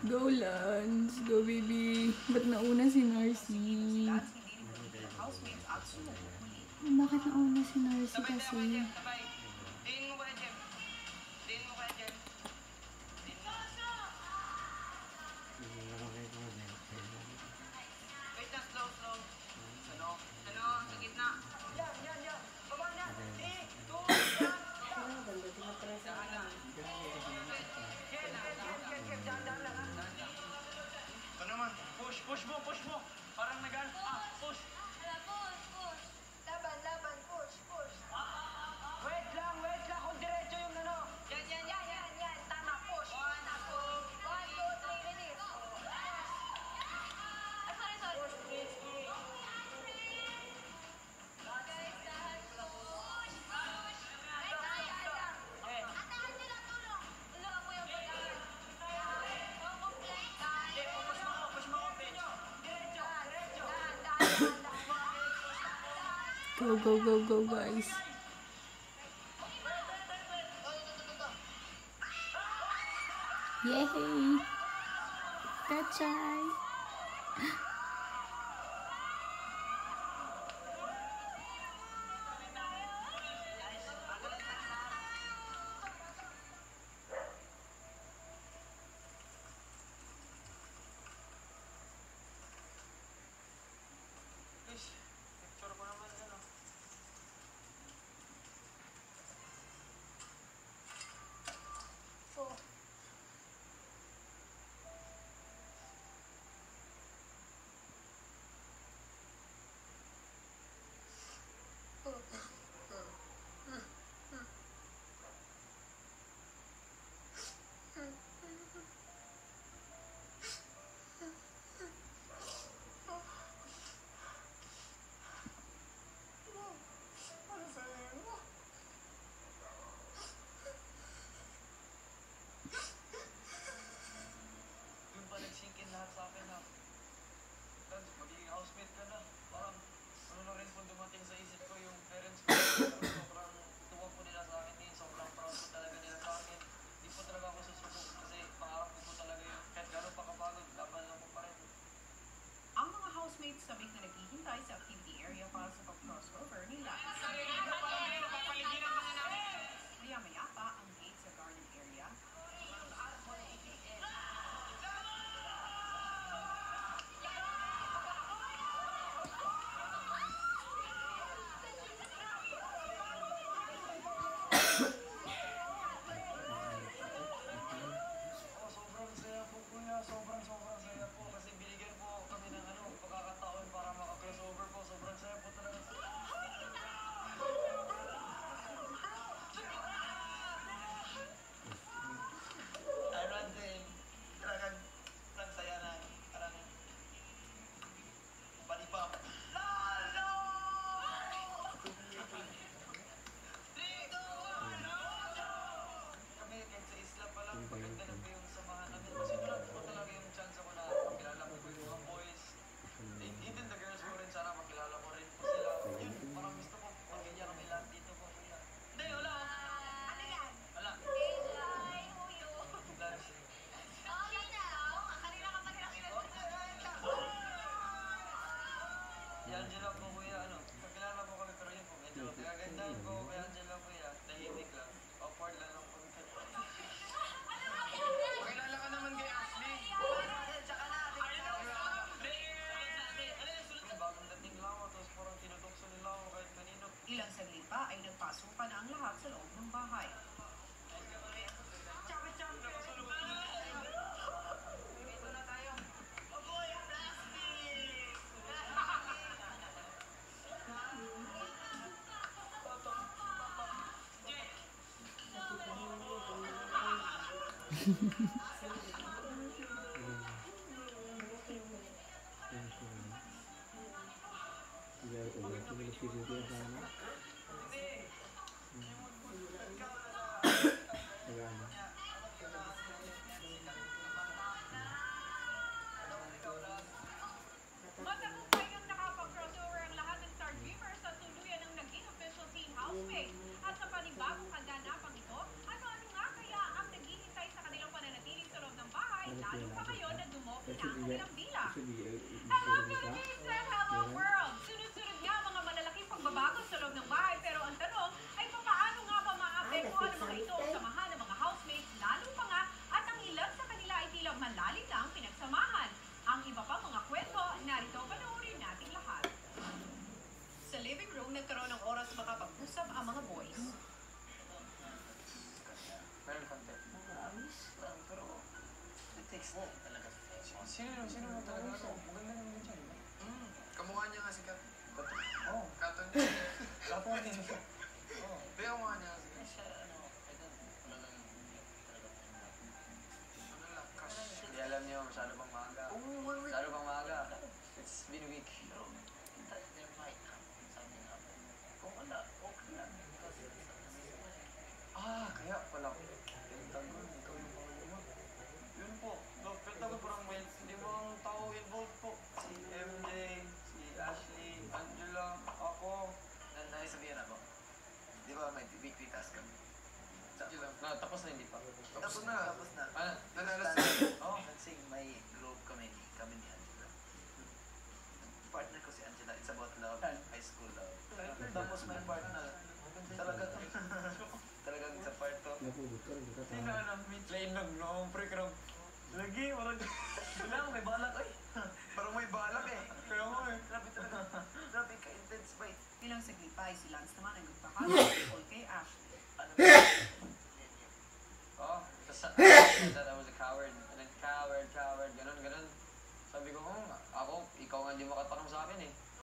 Go, Lance. Go, baby. Ba't nauna si Narcy? Bakit nauna si Narcy kasi? Push mo. Parang nagan. Push. Push. Laban, push. Wait lang. Kung diretso yung ano. Yan. Tama, push. 1, 2, 3, release. Sorry. Push, please. Guys, dahan push. Ay, atakan nila tulong. Tulong ako yung pagkakas. Push mo. Diretso. Go, guys. Yay! Kachay! Picture mo naman ano. Doon pa nag-sink-in lahat sa akin na Lance, magiging housemate ka na. Parang ano na rin po dumating sa isip ko yung parents ko. Sobrang tuwa po nila sa akin ngayon. Sobrang proud po talaga nila sa akin. Hindi po talaga ako susuko kasi pangarap ko po talaga yun. Kahit gano'n pa kapagod, laban lang po pa rin. Ang mga housemates sabik na naghihintay sa activity area para sa pag-crossover nila. Maya-maya pa ang gate sa garden area. Sobrang saya po kuya, sobrang saya po kasi binigyan po kami ng pagkakataon para maka-crossover po. Sobrang saya po talaga. Iron din. Talagang saya na parang body pump. Lalo! Kami kahit sa isla pa lang, maganda na po yung samahan namin. Masimulan po talaga yung chance ako na makilala ko po yung mga boys. Even the girls ko rin, sana makilala ko rin po sila. Yun, parang gusto ko magkanya kami lahat dito po kuya. Hindi, wala. Ano yan? Wala. Kay Huyo. Lance. Kanina ka pa nila Si Angela po kuya, kakilala po kami pero yun po, medyo kagandaan po kay Angela kuya, tahimik lang, awkward lang ang pagkakit. Pakilala ka naman kay Ashley. Tsaka na, bagong dating lang ako, tapos parang tinutokso nila ako kahit kanino. Ilang saglit pa ay nagpasukan na ang lahat sa loob ng bahay. Dito na tayo. Aboy, plastic! Matagumpay ang nakapag-crossover ang lahat ng Star Dreamers sa tuluyan ng naging official team housemate. At sa panibagong kaganapang ito, ano-ano nga kaya ang naghihintay sa kanilang pananatili sa loob ng bahay, lalo pa ngayon Hello Philippines and hello world! Sunod-sunod nga mga malalaking pagbabago sa loob ng bahay pero ang tanong ay paano nga ba maapektuhan ng mga ito ang samahan ng mga housemates lalo pa nga at ang ilan sa kanila ay tila malalim na ang pinagsamahan. Ang iba pa mga kwento, narito panoorin nating lahat. Sa living room, nagkaroon ng oras makapag-usap ang mga boys. Meron konti. Amis lang, pero it takes time talaga. Sino mo talaga ito? Maganda naman siya. Kamukha niya nga si Kat. Oo. Katon niya. Kapo din siya. Oo. Kaya kamukha niya nga si Kat. Siya, talagang talaga Ano lang, cash. Hindi alam niyo, masyado pang maaga. Oh, 1 week. Masyado pang maaga. It's been a week. Pero, there might have something happen. Kung wala, okay lang. Because Kaya pala. Yung tanggol, ikaw yung pangalima. Yun po. Pero tanggol parang may limang tao involved po. Si MJ, si Ashley, Angela, ako. Naisabihan ako. Di ba may weekly task kami? Tapos na hindi pa. Tapos na. Tapos na. Nanalas Oh. Let's say may group kami ni Angela. Partner ko si Angela. It's about love. High school love. Tapos may partner. Talagang sa part to. Sino may play noong pre-crop. Lagi, walang... Wala, may balak ay. Parang may balak eh. Kaya mo eh. Grabe talaga. Grabe ka-intense ba eh. Bilang saglit pa ay si Lance naman ay nagpapakasal kay Ashley. Ano ba? Oh, tapos I thought I was a coward. And then coward, ganun. Sabi ko, ako, ikaw nga hindi makatanong sa akin eh.